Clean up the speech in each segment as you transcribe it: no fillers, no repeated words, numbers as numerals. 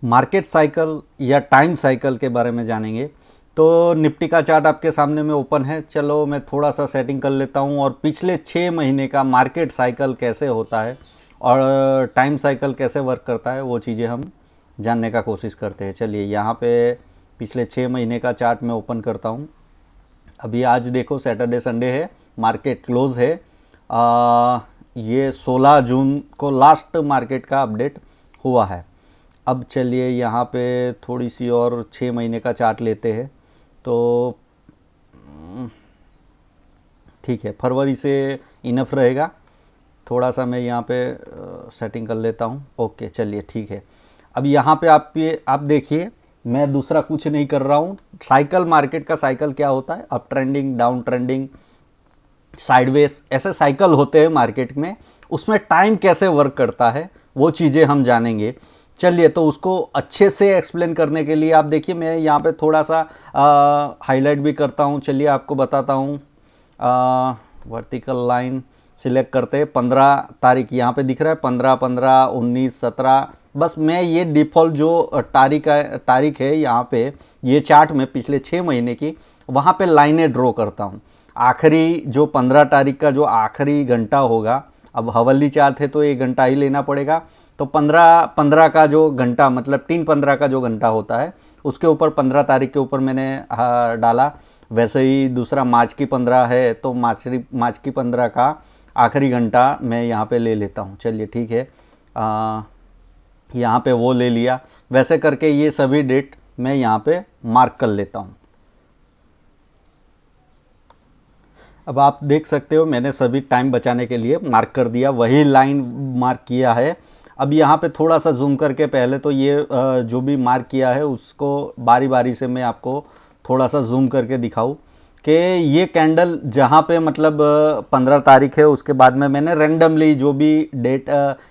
Market cycle या time cycle के बारे में जानेंगे। तो निफ्टी का चार्ट आपके सामने में ओपन है। चलो मैं थोड़ा सा सेटिंग कर लेता हूँ और पिछले 6 महीने का मार्केट साइकिल कैसे होता है और टाइम साइकिल कैसे वर्क करता है वो चीज़ें हम जानने का कोशिश करते हैं। चलिए यहाँ पे पिछले 6 महीने का चार्ट मैं ओपन करता हूँ। अभी आज देखो सैटरडे संडे है, मार्केट क्लोज है। ये 16 जून को लास्ट मार्केट का अपडेट हुआ है। अब चलिए यहाँ पे थोड़ी सी और 6 महीने का चार्ट लेते हैं। तो ठीक है, फरवरी से इनफ रहेगा। थोड़ा सा मैं यहाँ पे सेटिंग कर लेता हूँ। ओके चलिए ठीक है। अब यहाँ पे आप देखिए, मैं दूसरा कुछ नहीं कर रहा हूँ। साइकिल, मार्केट का साइकिल क्या होता है, up trending, down trending, sideways, ऐसे साइकिल होते हैं मार्केट में। उसमें टाइम कैसे वर्क करता है वो चीज़ें हम जानेंगे। चलिए, तो उसको अच्छे से एक्सप्लेन करने के लिए आप देखिए, मैं यहाँ पे थोड़ा सा हाईलाइट भी करता हूँ। चलिए आपको बताता हूँ। वर्टिकल लाइन सिलेक्ट करते हैं। 15 तारीख यहाँ पे दिख रहा है, 15, 15, 19, 17। बस मैं ये डिफ़ॉल्ट जो तारीख है यहाँ पे, ये चार्ट में पिछले 6 महीने की, वहाँ पे लाइनें ड्रॉ करता हूँ। आखिरी जो 15 तारीख का जो आखिरी घंटा होगा, अब हवल्ली चार्ट है तो 1 घंटा ही लेना पड़ेगा। तो 15 का जो घंटा, मतलब 3:15 का जो घंटा होता है, उसके ऊपर 15 तारीख के ऊपर मैंने डाला। वैसे ही दूसरा मार्च की 15 है तो मार्च की 15 का आखिरी घंटा मैं यहाँ पे ले लेता हूँ। चलिए ठीक है, यहाँ पे वो ले लिया। वैसे करके ये सभी डेट मैं यहाँ पे मार्क कर लेता हूँ। अब आप देख सकते हो, मैंने सभी टाइम बचाने के लिए मार्क कर दिया, वही लाइन मार्क किया है। अब यहाँ पे थोड़ा सा जूम करके पहले तो ये जो भी मार्क किया है उसको बारी बारी से मैं आपको थोड़ा सा जूम करके दिखाऊं कि ये कैंडल जहाँ पे मतलब 15 तारीख है, उसके बाद में मैंने रैंडमली जो भी डेट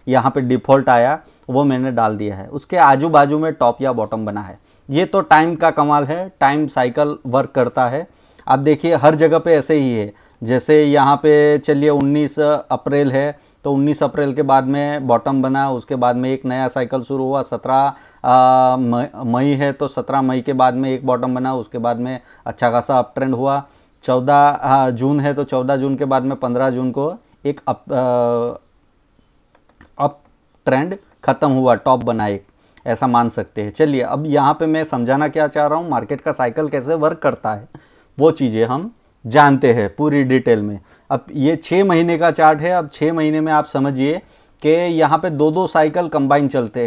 यहाँ पे डिफ़ॉल्ट आया वो मैंने डाल दिया है। उसके आजू बाजू में टॉप या बॉटम बना है। ये तो टाइम का कमाल है, टाइम साइकिल वर्क करता है। आप देखिए हर जगह पे ऐसे ही है। जैसे यहाँ पे चलिए 19 अप्रैल है, तो 19 अप्रैल के बाद में बॉटम बना, उसके बाद में एक नया साइकिल शुरू हुआ। 17 मई है तो 17 मई के बाद में एक बॉटम बना, उसके बाद में अच्छा खासा अप ट्रेंड हुआ। 14 जून है तो 14 जून के बाद में 15 जून को एक अप ट्रेंड ख़त्म हुआ, टॉप बना एक, ऐसा मान सकते हैं। चलिए अब यहाँ पे मैं समझाना क्या चाह रहा हूँ, मार्केट का साइकिल कैसे वर्क करता है वो चीज़ें हम जानते हैं पूरी डिटेल में। अब ये 6 महीने का चार्ट है। अब 6 महीने में आप समझिए कि यहाँ पे 2-2 साइकिल कंबाइन चलते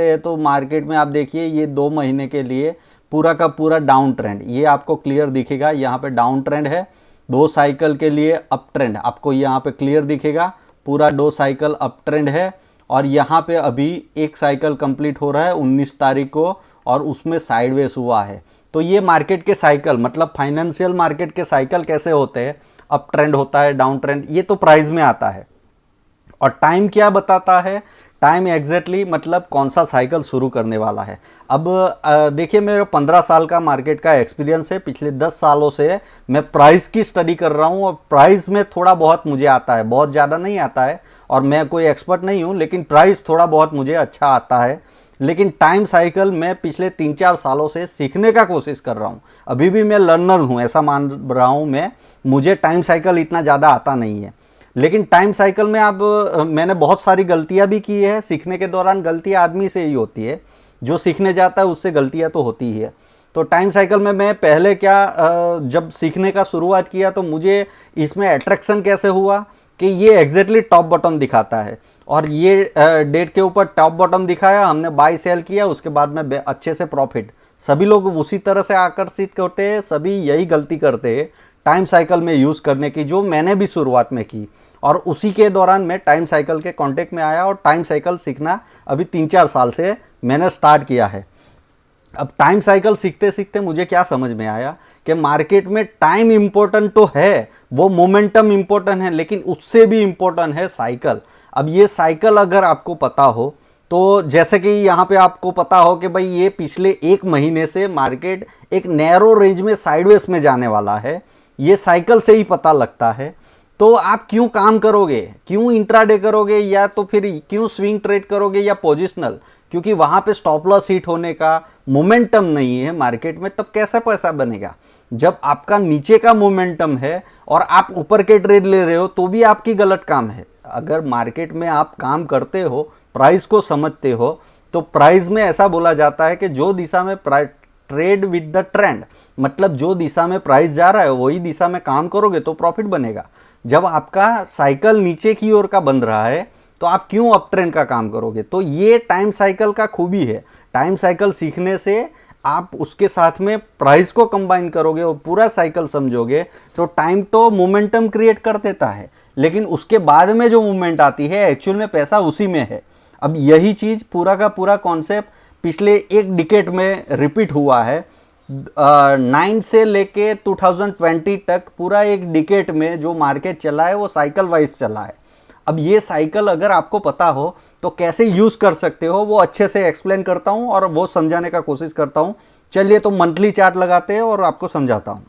हैं तो मार्केट में आप देखिए ये 2 महीने के लिए पूरा का पूरा डाउन ट्रेंड, ये आपको क्लियर दिखेगा। यहाँ पे डाउन ट्रेंड है, 2 साइकिल के लिए अप ट्रेंड आपको यहाँ पे क्लियर दिखेगा। पूरा 2 साइकिल अप ट्रेंड है और यहाँ पे अभी एक साइकिल कंप्लीट हो रहा है 19 तारीख को, और उसमें साइडवेज हुआ है। तो ये मार्केट के साइकिल, मतलब फाइनेंशियल मार्केट के साइकिल कैसे होते हैं, अप ट्रेंड होता है, डाउन ट्रेंड, ये तो प्राइस में आता है। और टाइम क्या बताता है, टाइम एग्जैक्टली मतलब कौन सा साइकिल शुरू करने वाला है। अब देखिए मेरे 15 साल का मार्केट का एक्सपीरियंस है। पिछले 10 सालों से मैं प्राइस की स्टडी कर रहा हूँ और प्राइस में थोड़ा बहुत मुझे आता है, बहुत ज़्यादा नहीं आता है, और मैं कोई एक्सपर्ट नहीं हूँ, लेकिन प्राइस थोड़ा बहुत मुझे अच्छा आता है। लेकिन टाइम साइकिल मैं पिछले 3-4 सालों से सीखने का कोशिश कर रहा हूँ। अभी भी मैं लर्नर हूँ, ऐसा मान रहा हूँ मैं। मुझे टाइम साइकिल इतना ज़्यादा आता नहीं है, लेकिन टाइम साइकिल में अब मैंने बहुत सारी गलतियाँ भी की है। सीखने के दौरान गलतियाँ आदमी से ही होती है, जो सीखने जाता है उससे गलतियाँ तो होती ही है। तो टाइम साइकिल में मैं पहले क्या, जब सीखने का शुरुआत किया तो मुझे इसमें अट्रैक्शन कैसे हुआ कि ये एग्जैक्टली टॉप बॉटम दिखाता है, और ये डेट के ऊपर टॉप बॉटम दिखाया, हमने बाय सेल किया, उसके बाद में अच्छे से प्रॉफिट। सभी लोग उसी तरह से आकर्षित करते हैं, सभी यही गलती करते हैं टाइम साइकिल में यूज़ करने की, जो मैंने भी शुरुआत में की। और उसी के दौरान मैं टाइम साइकिल के कांटेक्ट में आया और टाइम साइकिल सीखना अभी 3-4 साल से मैंने स्टार्ट किया है। अब टाइम साइकिल सीखते सीखते मुझे क्या समझ में आया कि मार्केट में टाइम इम्पोर्टेंट तो है, वो मोमेंटम इम्पोर्टेंट है, लेकिन उससे भी इम्पोर्टेंट है साइकिल। अब ये साइकिल अगर आपको पता हो, तो जैसे कि यहाँ पे आपको पता हो कि भाई ये पिछले 1 महीने से मार्केट एक नैरो रेंज में साइडवेज में जाने वाला है, ये साइकिल से ही पता लगता है। तो आप क्यों काम करोगे, क्यों इंट्राडे करोगे, या तो फिर क्यों स्विंग ट्रेड करोगे या पोजिशनल, क्योंकि वहाँ पे स्टॉप लॉस हिट होने का मोमेंटम नहीं है मार्केट में, तब कैसा पैसा बनेगा? जब आपका नीचे का मोमेंटम है और आप ऊपर के ट्रेड ले रहे हो तो भी आपकी गलत काम है। अगर मार्केट में आप काम करते हो, प्राइस को समझते हो, तो प्राइस में ऐसा बोला जाता है कि जो दिशा में ट्रेड विद द ट्रेंड, मतलब जो दिशा में प्राइस जा रहा है वही दिशा में काम करोगे तो प्रॉफिट बनेगा। जब आपका साइकिल नीचे की ओर का बन रहा है तो आप क्यों अप ट्रेंड का काम करोगे? तो ये टाइम साइकिल का खूबी है। टाइम साइकिल सीखने से आप उसके साथ में प्राइस को कंबाइन करोगे और पूरा साइकिल समझोगे तो टाइम तो मोमेंटम क्रिएट कर देता है, लेकिन उसके बाद में जो मूवमेंट आती है एक्चुअल में पैसा उसी में है। अब यही चीज़ पूरा का पूरा कॉन्सेप्ट पिछले एक डिकेड में रिपीट हुआ है। 9 से लेके 2020 तक पूरा एक डिकेड में जो मार्केट चला है वो साइकिल वाइज चला है। अब ये साइकिल अगर आपको पता हो तो कैसे यूज़ कर सकते हो वो अच्छे से एक्सप्लेन करता हूँ और वो समझाने का कोशिश करता हूँ। चलिए तो मंथली चार्ट लगाते हैं और आपको समझाता हूँ।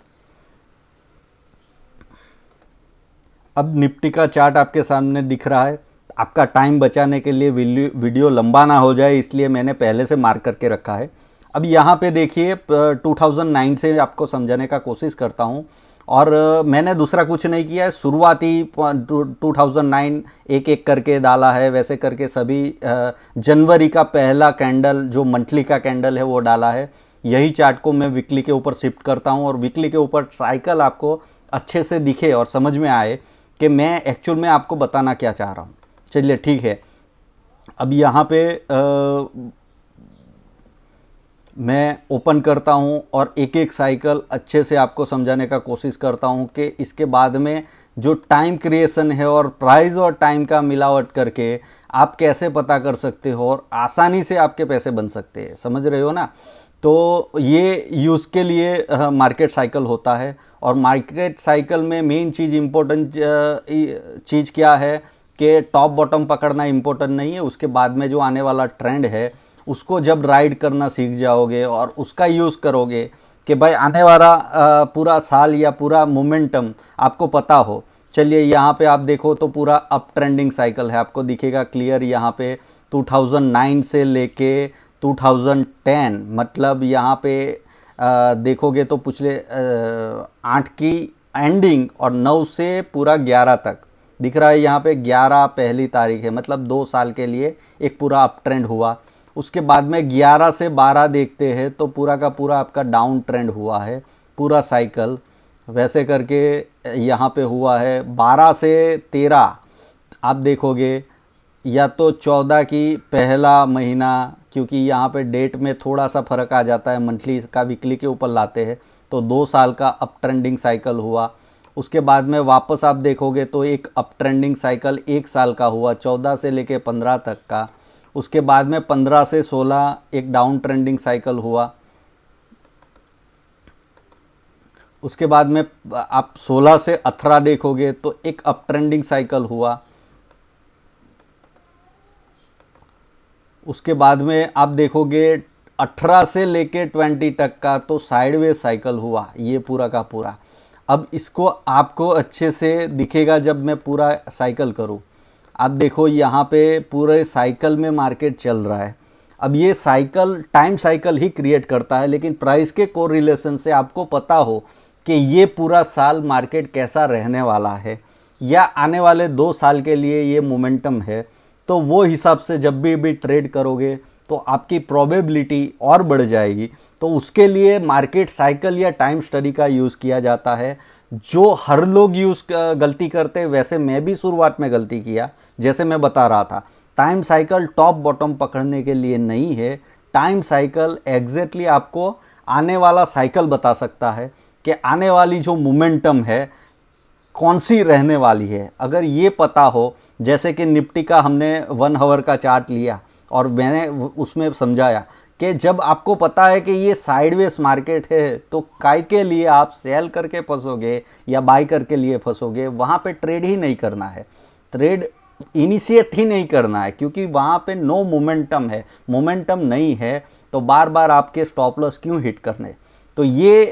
अब निफ्टी का चार्ट आपके सामने दिख रहा है। आपका टाइम बचाने के लिए वीडियो लंबा ना हो जाए इसलिए मैंने पहले से मार्क करके रखा है। अब यहाँ पे देखिए 2009 से आपको समझाने का कोशिश करता हूँ और मैंने दूसरा कुछ नहीं किया है। शुरुआती 2009 एक एक करके डाला है, वैसे करके सभी जनवरी का पहला कैंडल जो मंथली का कैंडल है वो डाला है। यही चार्ट को मैं वीकली के ऊपर शिफ्ट करता हूँ और वीकली के ऊपर साइकिल आपको अच्छे से दिखे और समझ में आए कि मैं एक्चुअल में आपको बताना क्या चाह रहा हूँ। चलिए ठीक है। अब यहाँ पे मैं ओपन करता हूँ और एक एक साइकिल अच्छे से आपको समझाने का कोशिश करता हूँ कि इसके बाद में जो टाइम क्रिएशन है और प्राइस और टाइम का मिलावट करके आप कैसे पता कर सकते हो और आसानी से आपके पैसे बन सकते हैं। समझ रहे हो ना? तो ये यूज़ के लिए मार्केट साइकिल होता है और मार्केट साइकिल में मेन चीज़ इम्पोर्टेंट चीज़ क्या है कि टॉप बॉटम पकड़ना इम्पोर्टेंट नहीं है। उसके बाद में जो आने वाला ट्रेंड है उसको जब राइड करना सीख जाओगे और उसका यूज़ करोगे कि भाई आने वाला पूरा साल या पूरा मोमेंटम आपको पता हो। चलिए यहाँ पे आप देखो तो पूरा अप ट्रेंडिंग साइकिल है, आपको दिखेगा क्लियर। यहाँ पे 2009 से लेके 2010, मतलब यहाँ पे देखोगे तो पिछले 8 की एंडिंग और 9 से पूरा 11 तक दिख रहा है। यहाँ पे 11 पहली तारीख है, मतलब 2 साल के लिए एक पूरा अप ट्रेंड हुआ। उसके बाद में 11 से 12 देखते हैं तो पूरा का पूरा आपका डाउन ट्रेंड हुआ है पूरा साइकिल। वैसे करके यहाँ पे हुआ है 12 से 13 आप देखोगे, या तो 14 की पहला महीना, क्योंकि यहाँ पे डेट में थोड़ा सा फ़र्क आ जाता है, मंथली का वीकली के ऊपर लाते हैं तो 2 साल का अप ट्रेंडिंग साइकिल हुआ। उसके बाद में वापस आप देखोगे तो एक अप ट्रेंडिंग साइकिल 1 साल का हुआ 14 से लेके 15 तक का। उसके बाद में 15 से 16 एक डाउन ट्रेंडिंग साइकिल हुआ। उसके बाद में आप 16 से 18 देखोगे तो एक अप ट्रेंडिंग साइकिल हुआ। उसके बाद में आप देखोगे 18 से लेके 20 तक का तो साइडवेज साइकिल हुआ ये पूरा का पूरा। अब इसको आपको अच्छे से दिखेगा जब मैं पूरा साइकिल करूं। आप देखो यहाँ पे पूरे साइकिल में मार्केट चल रहा है। अब ये साइकिल टाइम साइकिल ही क्रिएट करता है, लेकिन प्राइस के कोरिलेशन से आपको पता हो कि ये पूरा साल मार्केट कैसा रहने वाला है या आने वाले 2 साल के लिए ये मोमेंटम है, तो वो हिसाब से जब भी ट्रेड करोगे तो आपकी प्रोबेबिलिटी और बढ़ जाएगी। तो उसके लिए मार्केट साइकिल या टाइम स्टडी का यूज़ किया जाता है, जो हर लोग गलती करते हैं। वैसे मैं भी शुरुआत में गलती किया, जैसे मैं बता रहा था। टाइम साइकिल टॉप बॉटम पकड़ने के लिए नहीं है। टाइम साइकिल एग्जैक्टली आपको आने वाला साइकिल बता सकता है कि आने वाली जो मोमेंटम है कौन सी रहने वाली है। अगर ये पता हो, जैसे कि निफ्टी का हमने 1 आवर का चार्ट लिया और मैंने उसमें समझाया कि जब आपको पता है कि ये साइडवेज मार्केट है तो काय के लिए आप सेल करके फंसोगे या बाई करके लिए फंसोगे। वहाँ पे ट्रेड ही नहीं करना है, ट्रेड इनिशिएट ही नहीं करना है, क्योंकि वहाँ पे नो मोमेंटम है। मोमेंटम नहीं है तो बार बार आपके स्टॉप लॉस क्यों हिट करने। तो ये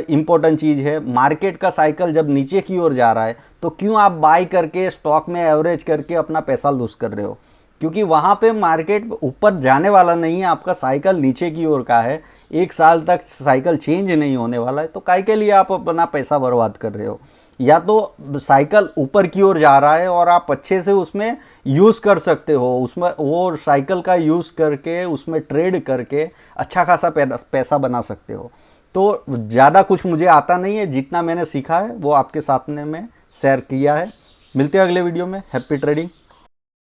इम्पोर्टेंट चीज़ है। मार्केट का साइकिल जब नीचे की ओर जा रहा है तो क्यों आप बाई करके स्टॉक में एवरेज करके अपना पैसा लूज कर रहे हो। क्योंकि वहाँ पे मार्केट ऊपर जाने वाला नहीं है, आपका साइकिल नीचे की ओर का है, 1 साल तक साइकिल चेंज नहीं होने वाला है, तो काहे के लिए आप अपना पैसा बर्बाद कर रहे हो। या तो साइकिल ऊपर की ओर जा रहा है और आप अच्छे से उसमें यूज़ कर सकते हो, उसमें वो साइकिल का यूज़ करके उसमें ट्रेड करके अच्छा खासा पैसा बना सकते हो। तो ज़्यादा कुछ मुझे आता नहीं है, जितना मैंने सीखा है वो आपके सामने में शेयर किया है। मिलते हैं अगले वीडियो में। Happy trading.